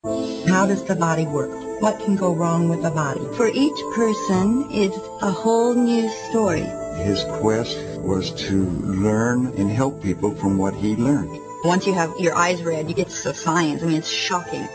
How does the body work? What can go wrong with the body? For each person, it's a whole new story. His quest was to learn and help people from what he learned. Once you have your eyes read, you get to science. I mean, it's shocking.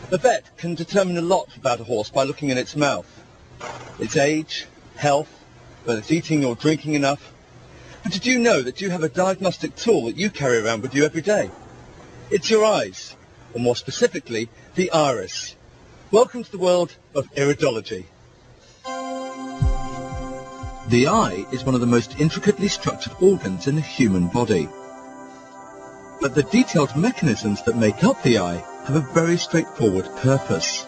The vet can determine a lot about a horse by looking at its mouth, its age, health, whether it's eating or drinking enough. But did you know that you have a diagnostic tool that you carry around with you every day? It's your eyes, or more specifically, the iris. Welcome to the world of iridology. The eye is one of the most intricately structured organs in the human body. But the detailed mechanisms that make up the eye have a very straightforward purpose: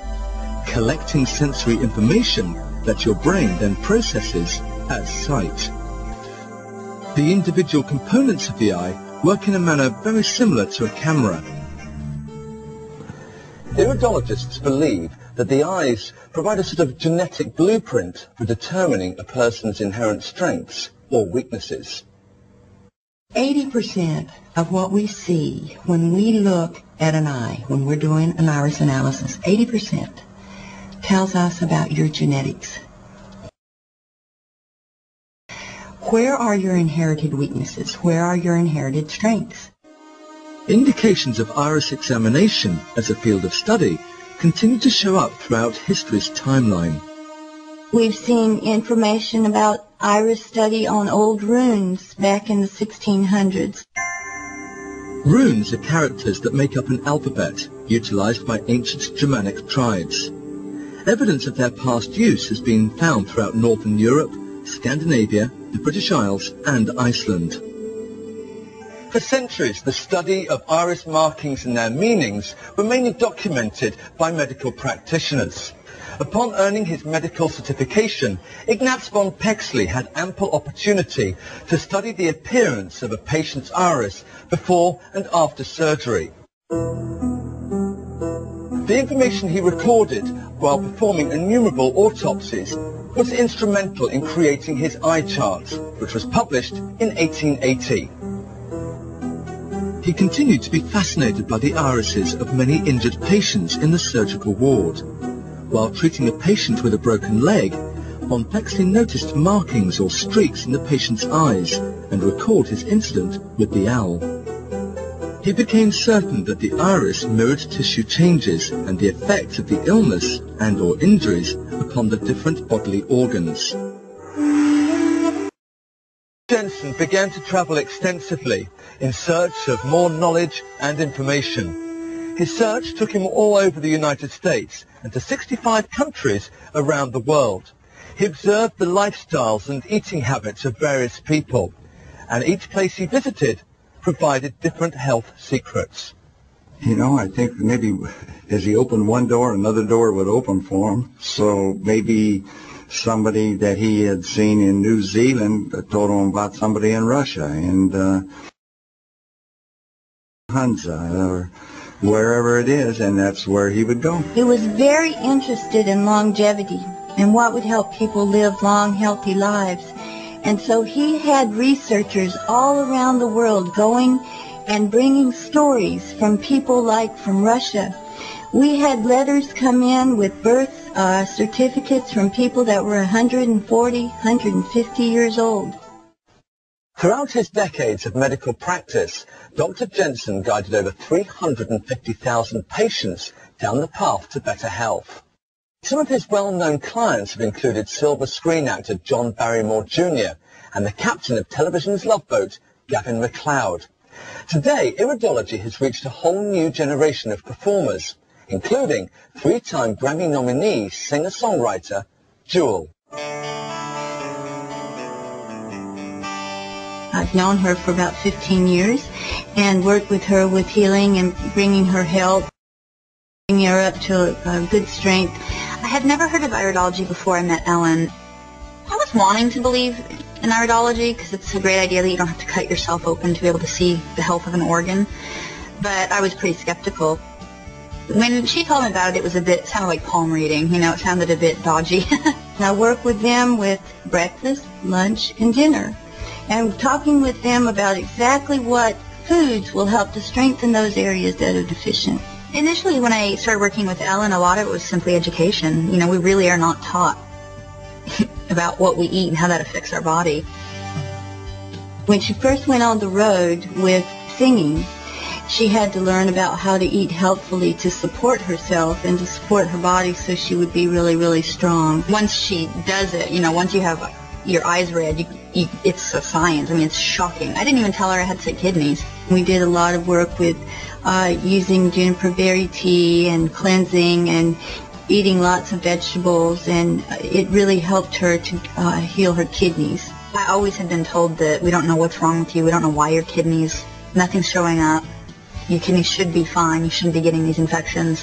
collecting sensory information that your brain then processes as sight. The individual components of the eye work in a manner very similar to a camera. Iridologists believe that the eyes provide a sort of genetic blueprint for determining a person's inherent strengths or weaknesses. 80% of what we see when we look at an eye, when we're doing an iris analysis, 80% tells us about your genetics. Where are your inherited weaknesses? Where are your inherited strengths? Indications of iris examination as a field of study continue to show up throughout history's timeline. We've seen information about iris study on old runes back in the 1600s. Runes are characters that make up an alphabet utilized by ancient Germanic tribes. Evidence of their past use has been found throughout Northern Europe, Scandinavia, the British Isles, and Iceland. For centuries, the study of iris markings and their meanings were mainly documented by medical practitioners. Upon earning his medical certification, Ignaz von Pexley had ample opportunity to study the appearance of a patient's iris before and after surgery. The information he recorded while performing innumerable autopsies was instrumental in creating his eye chart, which was published in 1880. He continued to be fascinated by the irises of many injured patients in the surgical ward. While treating a patient with a broken leg, von Pexley noticed markings or streaks in the patient's eyes and recalled his incident with the owl. He became certain that the iris mirrored tissue changes and the effects of the illness and or injuries upon the different bodily organs. Jensen began to travel extensively in search of more knowledge and information. His search took him all over the United States and to 65 countries around the world. He observed the lifestyles and eating habits of various people, and each place he visited provided different health secrets. You know, I think maybe as he opened one door, another door would open for him. So maybe somebody that he had seen in New Zealand told him about somebody in Russia, and Hansa, or wherever it is, and that's where he would go. He was very interested in longevity and what would help people live long, healthy lives. And so he had researchers all around the world going and bringing stories from people like from Russia. We had letters come in with birth certificates from people that were 140, 150 years old. Throughout his decades of medical practice, Dr. Jensen guided over 350,000 patients down the path to better health. Some of his well-known clients have included silver screen actor John Barrymore Jr. and the captain of television's Love Boat, Gavin MacLeod. Today, iridology has reached a whole new generation of performers, including three-time Grammy nominee singer-songwriter Jewel. I've known her for about 15 years and worked with her with healing and bringing her health, bringing her up to a good strength. I had never heard of iridology before I met Ellen. I was wanting to believe in iridology because it's a great idea that you don't have to cut yourself open to be able to see the health of an organ, but I was pretty skeptical. When she told me about it, it sounded like palm reading. You know, it sounded a bit dodgy. I work with them with breakfast, lunch, and dinner, and talking with them about exactly what foods will help to strengthen those areas that are deficient. Initially, when I started working with Ellen, a lot of it was simply education. You know, we really are not taught about what we eat and how that affects our body. When she first went on the road with singing, she had to learn about how to eat healthfully to support herself and to support her body so she would be really, really strong. Once she does it, you know, once you have your eyes red, it's a science. I mean, it's shocking. I didn't even tell her I had sick kidneys. We did a lot of work with using juniper berry tea and cleansing and eating lots of vegetables, and it really helped her to heal her kidneys. I always had been told that we don't know what's wrong with you, we don't know why your kidneys, nothing's showing up, your kidneys should be fine, you shouldn't be getting these infections.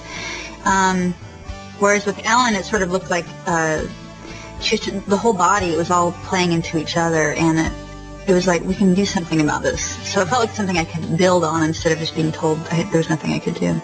Whereas with Ellen, it sort of looked like the whole body, it was all playing into each other, and it was like, we can do something about this. So it felt like something I could build on instead of just being told there was nothing I could do.